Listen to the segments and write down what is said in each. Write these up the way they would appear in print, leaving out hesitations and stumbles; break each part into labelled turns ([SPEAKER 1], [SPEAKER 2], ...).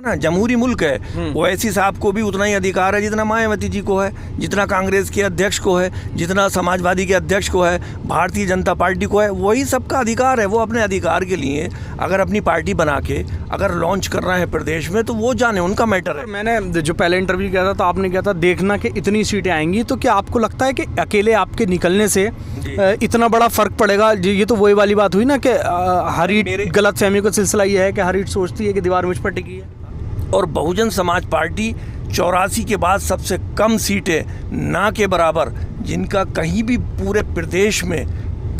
[SPEAKER 1] ना जमहूरी मुल्क है। ओवैसी साहब को भी उतना ही अधिकार है जितना मायावती जी को है, जितना कांग्रेस के अध्यक्ष को है, जितना समाजवादी के अध्यक्ष को है, भारतीय जनता पार्टी को है। वही सबका अधिकार है। वो अपने अधिकार के लिए अगर अपनी पार्टी बना के अगर लॉन्च कर रहे हैं प्रदेश में तो वो जाने, उनका मैटर है।
[SPEAKER 2] मैंने जो पहले इंटरव्यू किया था तो आपने किया था देखना कि इतनी सीटें आएंगी, तो क्या आपको लगता है कि अकेले आपके निकलने से इतना बड़ा फर्क पड़ेगा? ये तो वही वाली बात हुई ना कि हर ईट गलत फहमी का सिलसिला ये है कि हर ईट सोचती है कि दीवार मुझ पर टिकी है।
[SPEAKER 1] और बहुजन समाज पार्टी 84 के बाद सबसे कम सीटें ना के बराबर, जिनका कहीं भी पूरे प्रदेश में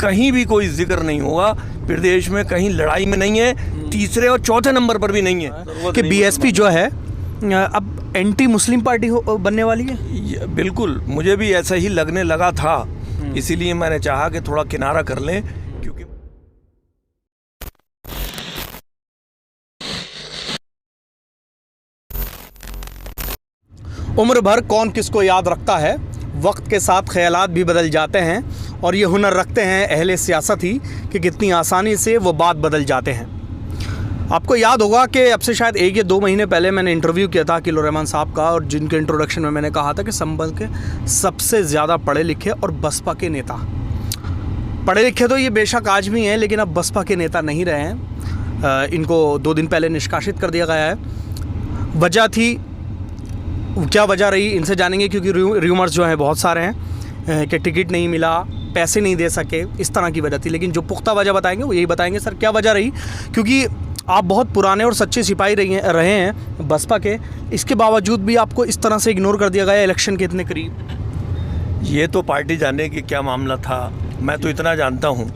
[SPEAKER 1] कहीं भी कोई जिक्र नहीं हुआ, प्रदेश में कहीं लड़ाई में नहीं है, तीसरे और चौथे नंबर पर भी नहीं है
[SPEAKER 2] कि बीएसपी जो है अब एंटी मुस्लिम पार्टी बनने वाली है।
[SPEAKER 1] बिल्कुल, मुझे भी ऐसा ही लगने लगा था, इसीलिए मैंने चाहा कि थोड़ा किनारा कर लें, क्योंकि
[SPEAKER 2] उम्र भर कौन किसको याद रखता है, वक्त के साथ ख्यालात भी बदल जाते हैं और ये हुनर रखते हैं अहले सियासत ही कि कितनी आसानी से वो बात बदल जाते हैं। आपको याद होगा कि अब से शायद 1 या 2 महीने पहले मैंने इंटरव्यू किया था अकील उर रहमान साहब का, और जिनके इंट्रोडक्शन में मैंने कहा था कि संभल के सबसे ज़्यादा पढ़े लिखे और बसपा के नेता, पढ़े लिखे तो ये बेशक आज भी हैं लेकिन अब बसपा के नेता नहीं रहे हैं। इनको 2 दिन पहले निष्कासित कर दिया गया है। वजह थी, क्या वजह रही इनसे जानेंगे, क्योंकि र्यूमर्स जो हैं बहुत सारे हैं कि टिकट नहीं मिला, पैसे नहीं दे सके, इस तरह की वजह थी। लेकिन जो पुख्ता वजह बताएंगे वो यही बताएंगे सर क्या वजह रही, क्योंकि आप बहुत पुराने और सच्चे सिपाही रहे हैं बसपा के, इसके बावजूद भी आपको इस तरह से इग्नोर कर दिया गया इलेक्शन के इतने करीब।
[SPEAKER 1] ये तो पार्टी जाने कि क्या मामला था। मैं तो इतना जानता हूँ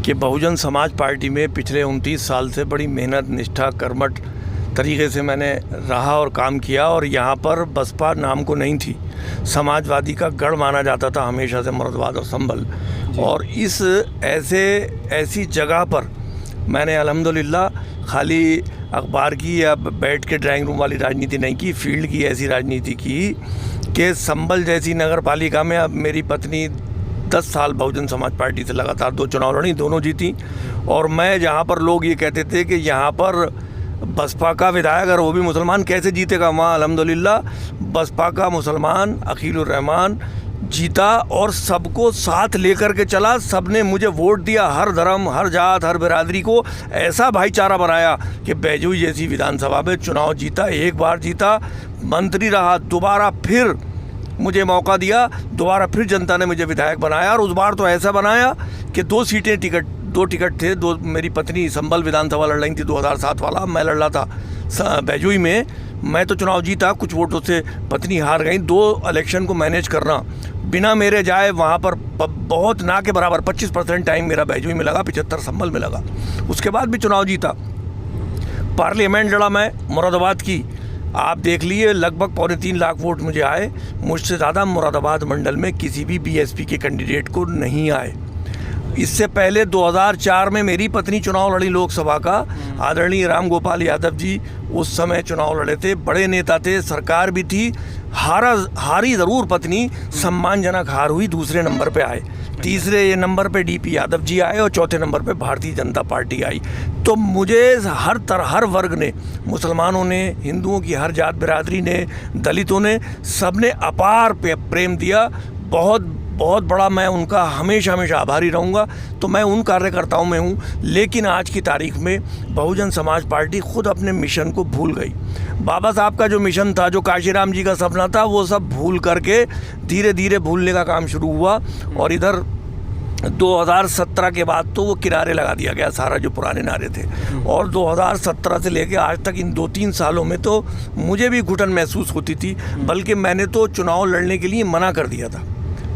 [SPEAKER 1] कि बहुजन समाज पार्टी में पिछले 29 साल से बड़ी मेहनत, निष्ठा, कर्मठ तरीके से मैंने रहा और काम किया, और यहाँ पर बसपा नाम को नहीं थी। समाजवादी का गढ़ माना जाता था हमेशा से मुरादाबाद और संभल, और इस ऐसी जगह पर मैंने अल्हम्दुलिल्लाह खाली अखबार की या बैठ के ड्राइंग रूम वाली राजनीति नहीं की, फील्ड की ऐसी राजनीति की कि संभल जैसी नगर पालिका में अब मेरी पत्नी 10 साल बहुजन समाज पार्टी से लगातार 2 चुनाव लड़ी, दोनों जीती। और मैं जहाँ पर लोग ये कहते थे कि यहाँ पर बसपा का विधायक और वो भी मुसलमान कैसे जीतेगा, वहाँ अल्हम्दुलिल्लाह बसपा का मुसलमान अकील उर रहमान जीता और सबको साथ लेकर के चला। सबने मुझे वोट दिया, हर धर्म, हर जात, हर बिरादरी को ऐसा भाईचारा बनाया कि बैजूई जैसी विधानसभा में चुनाव जीता, 1 बार जीता, मंत्री रहा, दोबारा फिर मुझे मौका दिया, दोबारा फिर जनता ने मुझे विधायक बनाया। और उस बार तो ऐसा बनाया कि 2 टिकट थे, 2 मेरी पत्नी संभल विधानसभा लड़ रही थी 2007 वाला, मैं लड़ रहा था बैजूई में। मैं तो चुनाव जीता, कुछ वोटों से पत्नी हार गई। 2 इलेक्शन को मैनेज करना बिना मेरे जाए वहाँ पर बहुत ना के बराबर 25% टाइम मेरा बैजूई में लगा, 75 संभल में लगा। उसके बाद भी चुनाव जीता। पार्लियामेंट लड़ा मैं मुरादाबाद की, आप देख लिए लगभग 3.25 लाख वोट मुझे आए। मुझसे ज़्यादा मुरादाबाद मंडल में किसी भी बीएसपी के कैंडिडेट को नहीं आए। इससे पहले 2004 में मेरी पत्नी चुनाव लड़ी लोकसभा का, आदरणीय राम गोपाल यादव जी उस समय चुनाव लड़े थे, बड़े नेता थे, सरकार भी थी, हारी ज़रूर पत्नी, सम्मानजनक हार हुई, दूसरे नंबर पे आए। तीसरे नंबर पे डीपी यादव जी आए और चौथे नंबर पे भारतीय जनता पार्टी आई। तो मुझे हर वर्ग ने, मुसलमानों ने, हिंदुओं की हर जात बिरादरी ने, दलितों ने, सबने अपार प्रेम दिया। बहुत बड़ा मैं उनका हमेशा आभारी रहूँगा। तो मैं उन कार्यकर्ताओं में हूँ। लेकिन आज की तारीख में बहुजन समाज पार्टी खुद अपने मिशन को भूल गई। बाबा साहब का जो मिशन था, जो काशीराम जी का सपना था, वो सब भूल करके धीरे धीरे भूलने का काम शुरू हुआ। और इधर 2017 के बाद तो वो किनारे लगा दिया गया सारा जो पुराने नारे थे। और 2017 से लेकर आज तक इन 2-3 सालों में तो मुझे भी घुटन महसूस होती थी। बल्कि मैंने तो चुनाव लड़ने के लिए मना कर दिया था।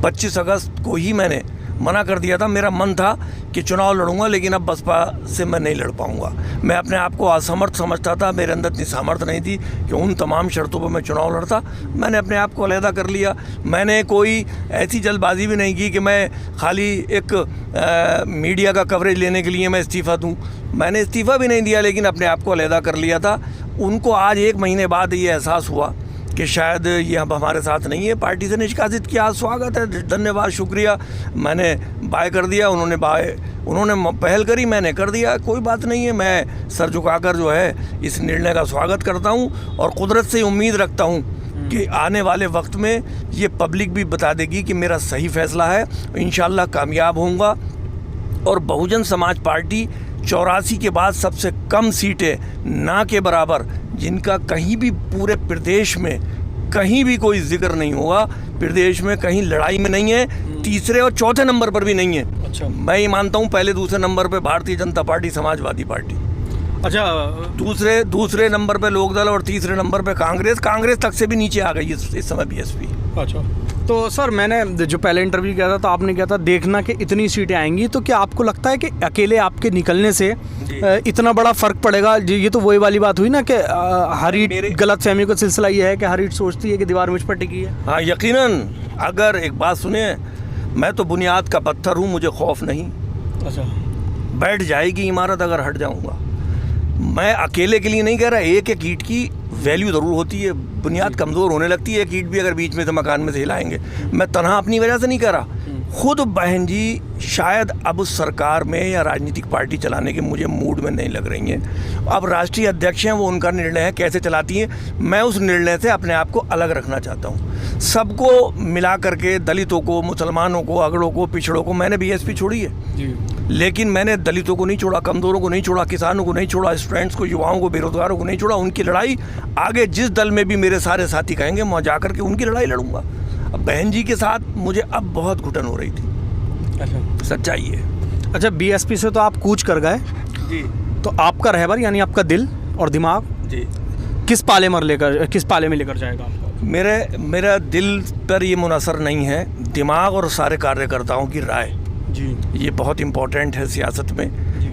[SPEAKER 1] 25 अगस्त को ही मैंने मना कर दिया था। मेरा मन था कि चुनाव लड़ूंगा, लेकिन अब बसपा से मैं नहीं लड़ पाऊंगा। मैं अपने आप को असमर्थ समझता था, मेरे अंदर इतनी सामर्थ्य नहीं थी कि उन तमाम शर्तों पर मैं चुनाव लड़ता। मैंने अपने आप को अलहदा कर लिया। मैंने कोई ऐसी जल्दबाजी भी नहीं की कि मैं खाली एक मीडिया का कवरेज लेने के लिए मैं इस्तीफ़ा दूँ। मैंने इस्तीफ़ा भी नहीं दिया, लेकिन अपने आप को अलहदा कर लिया था। उनको आज 1 महीने बाद ये एहसास हुआ कि शायद ये अब हमारे साथ नहीं है, पार्टी से निष्कासित किया, स्वागत है, धन्यवाद, शुक्रिया, मैंने बाय कर दिया, उन्होंने पहल करी, मैंने कर दिया, कोई बात नहीं है। मैं सर झुकाकर जो है इस निर्णय का स्वागत करता हूँ और कुदरत से उम्मीद रखता हूँ कि आने वाले वक्त में ये पब्लिक भी बता देगी कि मेरा सही फैसला है, इंशाल्लाह कामयाब होऊंगा। और बहुजन समाज पार्टी 84 के बाद सबसे कम सीटें ना के बराबर, जिनका कहीं भी पूरे प्रदेश में कहीं भी कोई जिक्र नहीं होगा, प्रदेश में कहीं लड़ाई में नहीं है, तीसरे और चौथे नंबर पर भी नहीं है।
[SPEAKER 2] अच्छा,
[SPEAKER 1] मैं ये मानता हूँ पहले दूसरे नंबर पे भारतीय जनता पार्टी, समाजवादी पार्टी,
[SPEAKER 2] अच्छा,
[SPEAKER 1] दूसरे नंबर पे लोकदल और तीसरे नंबर पे कांग्रेस तक से भी नीचे आ गई इस समय बीएसपी।
[SPEAKER 2] अच्छा, तो सर मैंने जो पहले इंटरव्यू किया था तो आपने कहा था देखना कि इतनी सीटें आएंगी, तो क्या आपको लगता है कि अकेले आपके निकलने से इतना बड़ा फ़र्क पड़ेगा? ये तो वही वाली बात हुई ना कि हर ईट गलत फहमी का सिलसिला ये है कि हर ईट सोचती है कि दीवार मुझ पर टिकी है।
[SPEAKER 1] हाँ, यकीनन। अगर एक बात सुनिए, मैं तो बुनियाद का पत्थर हूँ, मुझे खौफ नहीं।
[SPEAKER 2] अच्छा,
[SPEAKER 1] बैठ जाएगी इमारत अगर हट जाऊँगा। मैं अकेले के लिए नहीं कह रहा, एक एक ईंट की वैल्यू ज़रूर होती है, बुनियाद कमज़ोर होने लगती है एक ईंट भी अगर बीच में से मकान में से हिलाएंगे। मैं तनहा अपनी वजह से नहीं कह रहा, खुद बहन जी शायद अब उस सरकार में या राजनीतिक पार्टी चलाने के मुझे मूड में नहीं लग रही हैं। अब राष्ट्रीय अध्यक्ष हैं, वो उनका निर्णय है कैसे चलाती हैं, मैं उस निर्णय से अपने आप को अलग रखना चाहता हूँ। सबको मिला करके, दलितों को, मुसलमानों को, अगड़ों को, पिछड़ों को, मैंने बीएसपी छोड़ी है
[SPEAKER 2] जी,
[SPEAKER 1] लेकिन मैंने दलितों को नहीं छोड़ा, कमज़ोरों को नहीं छोड़ा, किसानों को नहीं छोड़ा, स्टूडेंट्स को, युवाओं को, बेरोजगारों को नहीं छोड़ा। उनकी लड़ाई आगे जिस दल में भी मेरे सारे साथी कहेंगे, मैं जा करके उनकी लड़ाई लड़ूंगा। अब बहन जी के साथ मुझे अब बहुत घुटन हो रही थी।
[SPEAKER 2] अच्छा,
[SPEAKER 1] सच्चाई है।
[SPEAKER 2] अच्छा, बीएसपी से तो आप कूच कर गए
[SPEAKER 1] जी,
[SPEAKER 2] तो आपका रहबर यानी आपका दिल और दिमाग
[SPEAKER 1] जी,
[SPEAKER 2] किस पाले में लेकर जाएगा आपको?
[SPEAKER 1] मेरा दिल पर ये मुनसर नहीं है, दिमाग और सारे कार्यकर्ताओं की राय
[SPEAKER 2] जी,
[SPEAKER 1] ये बहुत इम्पोर्टेंट है सियासत में,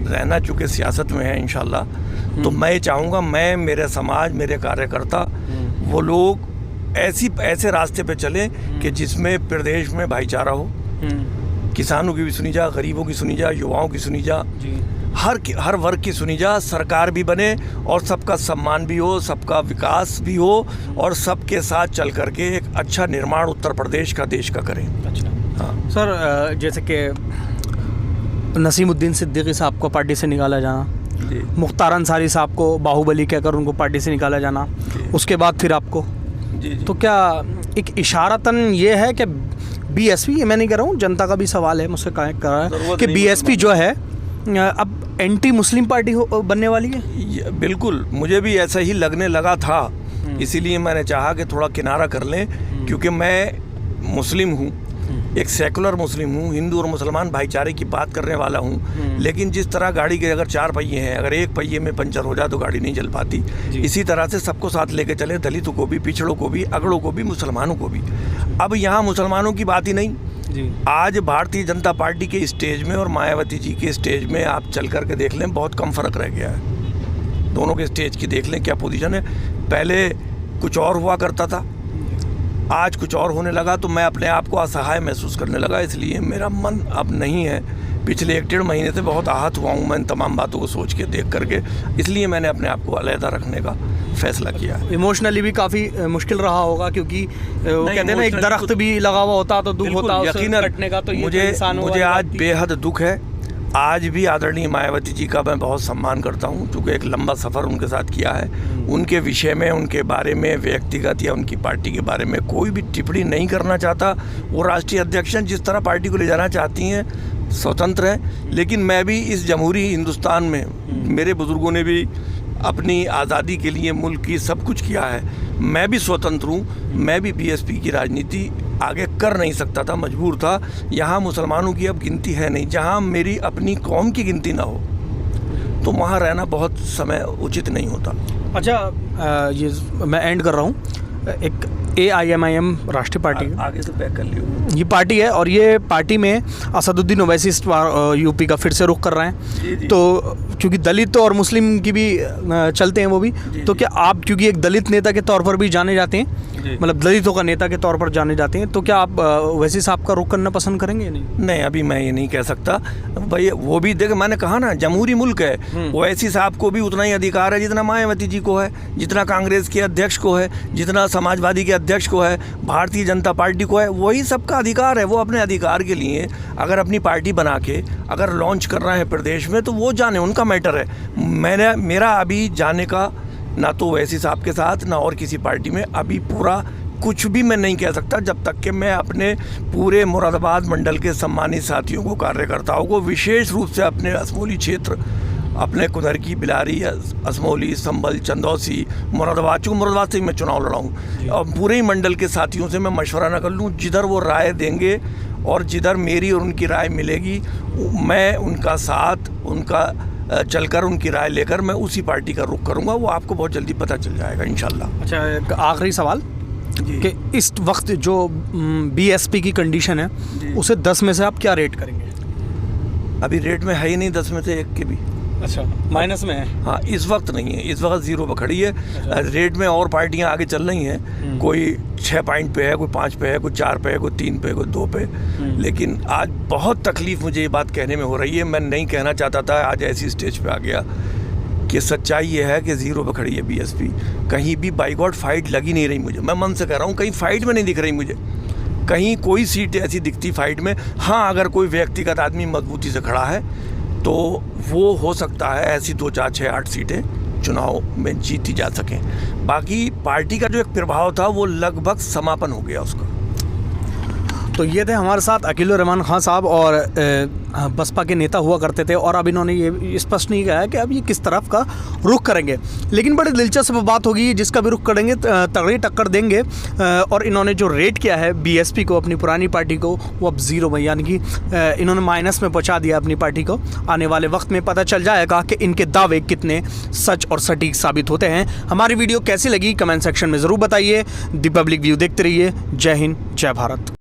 [SPEAKER 1] रहना चूँकि सियासत में है इंशाल्लाह। तो मैं चाहूँगा, मैं, मेरे समाज, मेरे कार्यकर्ता, वो लोग ऐसे रास्ते पे चलें कि जिसमें प्रदेश में भाईचारा हो, किसानों की भी सुनी जा, गरीबों की सुनी जा, युवाओं की सुनी जा, हर वर्ग की सुनी जा, सरकार भी बने और सबका सम्मान भी हो, सबका विकास भी हो और सबके साथ चल करके एक अच्छा निर्माण उत्तर प्रदेश का, देश का करें।
[SPEAKER 2] अच्छा,
[SPEAKER 1] हाँ
[SPEAKER 2] सर, जैसे कि नसीमुद्दीन सिद्दीकी साहब को पार्टी से निकाला जाना, मुख्तार अंसारी साहब को बाहुबली कहकर उनको पार्टी से निकाला जाना, उसके बाद फिर आपको, तो क्या एक इशारतन ये है कि बीएसपी, मैं नहीं कह रहा हूँ, जनता का भी सवाल है, मुझसे कहा है कि बीएसपी जो है अब एंटी मुस्लिम पार्टी बनने वाली है?
[SPEAKER 1] बिल्कुल, मुझे भी ऐसा ही लगने लगा था, इसीलिए मैंने चाहा कि थोड़ा किनारा कर लें, क्योंकि मैं मुस्लिम हूँ, एक सेकुलर मुस्लिम हूँ, हिंदू और मुसलमान भाईचारे की बात करने वाला हूँ। लेकिन जिस तरह गाड़ी के अगर 4 पहिए हैं, अगर एक पहिए में पंचर हो जाए तो गाड़ी नहीं चल पाती, इसी तरह से सबको साथ लेके चले, दलितों को भी, पिछड़ों को भी, अगड़ों को भी, मुसलमानों को भी। अब यहाँ मुसलमानों की बात ही नहीं
[SPEAKER 2] जी,
[SPEAKER 1] आज भारतीय जनता पार्टी के स्टेज में और मायावती जी के स्टेज में आप चल करके देख लें, बहुत कम फ़र्क रह गया है। दोनों के स्टेज की देख लें क्या पोजीशन है। पहले कुछ और हुआ करता था, आज कुछ और होने लगा, तो मैं अपने आप को असहाय महसूस करने लगा। इसलिए मेरा मन अब नहीं है, पिछले 1-1.5 महीने से बहुत आहत हुआ हूँ मैं इन तमाम बातों को सोच के, देख करके, इसलिए मैंने अपने आप को अलहदा रखने का फैसला किया है।
[SPEAKER 2] इमोशनली भी काफ़ी मुश्किल रहा होगा, क्योंकि वो कहते हैं ना, एक दरख्त भी लगा हुआ होता तो दुख होता,
[SPEAKER 1] यकीनन
[SPEAKER 2] कटने का, तो
[SPEAKER 1] मुझे आज बेहद दुख है। आज भी आदरणीय मायावती जी का मैं बहुत सम्मान करता हूं, क्योंकि एक लंबा सफ़र उनके साथ किया है। उनके विषय में, उनके बारे में, व्यक्तिगत या उनकी पार्टी के बारे में कोई भी टिप्पणी नहीं करना चाहता। वो राष्ट्रीय अध्यक्ष हैं, जिस तरह पार्टी को ले जाना चाहती हैं स्वतंत्र हैं, लेकिन मैं भी इस जमहूरी हिंदुस्तान में, मेरे बुज़ुर्गों ने भी अपनी आज़ादी के लिए मुल्क की सब कुछ किया है, मैं भी स्वतंत्र हूँ, मैं भी बीएसपी की राजनीति आगे कर नहीं सकता था, मजबूर था। यहाँ मुसलमानों की अब गिनती है नहीं, जहाँ मेरी अपनी कौम की गिनती ना हो तो वहाँ रहना बहुत समय उचित नहीं होता।
[SPEAKER 2] अच्छा, ये मैं एंड कर रहा हूँ। एक AIMIM राष्ट्रीय पार्टी है।
[SPEAKER 1] आगे से पैक कर लियो।
[SPEAKER 2] ये पार्टी है और ये पार्टी में असदुद्दीन ओवैसी यूपी का फिर से रुख कर रहे हैं। तो क्योंकि दलित और मुस्लिम की भी चलते हैं वो भी, तो क्या आप क्योंकि एक दलित नेता के तौर पर भी जाने जाते हैं, मतलब दलितों का नेता के तौर पर जाने जाते हैं, तो क्या आप ओवैसी साहब का रुख करना पसंद करेंगे या नहीं?
[SPEAKER 1] नहीं, अभी मैं ये नहीं कह सकता भाई। वो भी देख, मैंने कहा ना, जमहूरी मुल्क है। ओवैसी साहब को भी उतना ही अधिकार है जितना मायावती जी को है, जितना कांग्रेस के अध्यक्ष को है, जितना समाजवादी के अध्यक्ष को है, भारतीय जनता पार्टी को है। वही सबका अधिकार है। वो अपने अधिकार के लिए अगर अपनी पार्टी बना के अगर लॉन्च कर रहे हैं प्रदेश में, तो वो जाने, उनका मैटर है। मेरा अभी जाने का ना तो ओवैसी साहब के साथ ना और किसी पार्टी में अभी पूरा कुछ भी मैं नहीं कह सकता, जब तक कि मैं अपने पूरे मुरादाबाद मंडल के सम्मानित साथियों को, कार्यकर्ताओं को, विशेष रूप से अपने असमोली क्षेत्र, अपने कुदरकी, बिलारी, असमोली, संभल, चंदौसी, मुरादाबाद, चूँकि मुरादाबाद से ही मैं चुनाव लड़ा हूँ, और पूरे ही मंडल के साथियों से मैं मशवरा न कर लूँ, जिधर वो राय देंगे और जिधर मेरी और उनकी राय मिलेगी, मैं उनका साथ, उनका चलकर, उनकी राय लेकर मैं उसी पार्टी का रुख करूंगा। वो आपको बहुत जल्दी पता चल जाएगा इंशाल्लाह।
[SPEAKER 2] अच्छा, एक आखिरी सवाल कि इस वक्त जो BSP की कंडीशन है, उसे 10 में से आप क्या रेट करेंगे?
[SPEAKER 1] अभी रेट में है ही नहीं 10 में से एक के भी।
[SPEAKER 2] अच्छा, माइनस में है?
[SPEAKER 1] हाँ, इस वक्त नहीं है, इस वक्त 0 पर खड़ी है। अच्छा। रेट में और पार्टियां आगे चल रही हैं, कोई 6 पॉइंट पे है, कोई 5 पे है, कोई 4 पे है, कोई 3 पे, कोई 2 पे। लेकिन आज बहुत तकलीफ मुझे ये बात कहने में हो रही है, मैं नहीं कहना चाहता था, आज ऐसी स्टेज पे आ गया कि सच्चाई ये है कि 0 पे खड़ी है BSP। कहीं भी बाई गॉड फाइट लगी नहीं रही मुझे, मैं मन से कह रहा हूँ, कहीं फाइट में नहीं दिख रही मुझे, कहीं कोई सीट ऐसी दिखती फाइट में। हाँ, अगर कोई व्यक्तिगत आदमी मजबूती से खड़ा है तो वो हो सकता है ऐसी 2, 4, 6, 8 सीटें चुनाव में जीती जा सकें। बाकी पार्टी का जो एक प्रभाव था वो लगभग समापन हो गया उसका।
[SPEAKER 2] तो ये थे हमारे साथ अकीलुर रहमान खान साहब, और बसपा के नेता हुआ करते थे, और अब इन्होंने ये स्पष्ट नहीं कहा है कि अब ये किस तरफ का रुख करेंगे। लेकिन बड़ी दिलचस्प बात होगी, जिसका भी रुख करेंगे तगड़ी टक्कर देंगे। और इन्होंने जो रेट किया है BSP को, अपनी पुरानी पार्टी को, वो अब 0 में, यानी कि इन्होंने माइनस में पहुंचा दिया अपनी पार्टी को। आने वाले वक्त में पता चल जाएगा कि इनके दावे कितने सच और सटीक साबित होते हैं। हमारी वीडियो कैसी लगी कमेंट सेक्शन में ज़रूर बताइए। दी पब्लिक व्यू देखते रहिए। जय हिंद, जय भारत।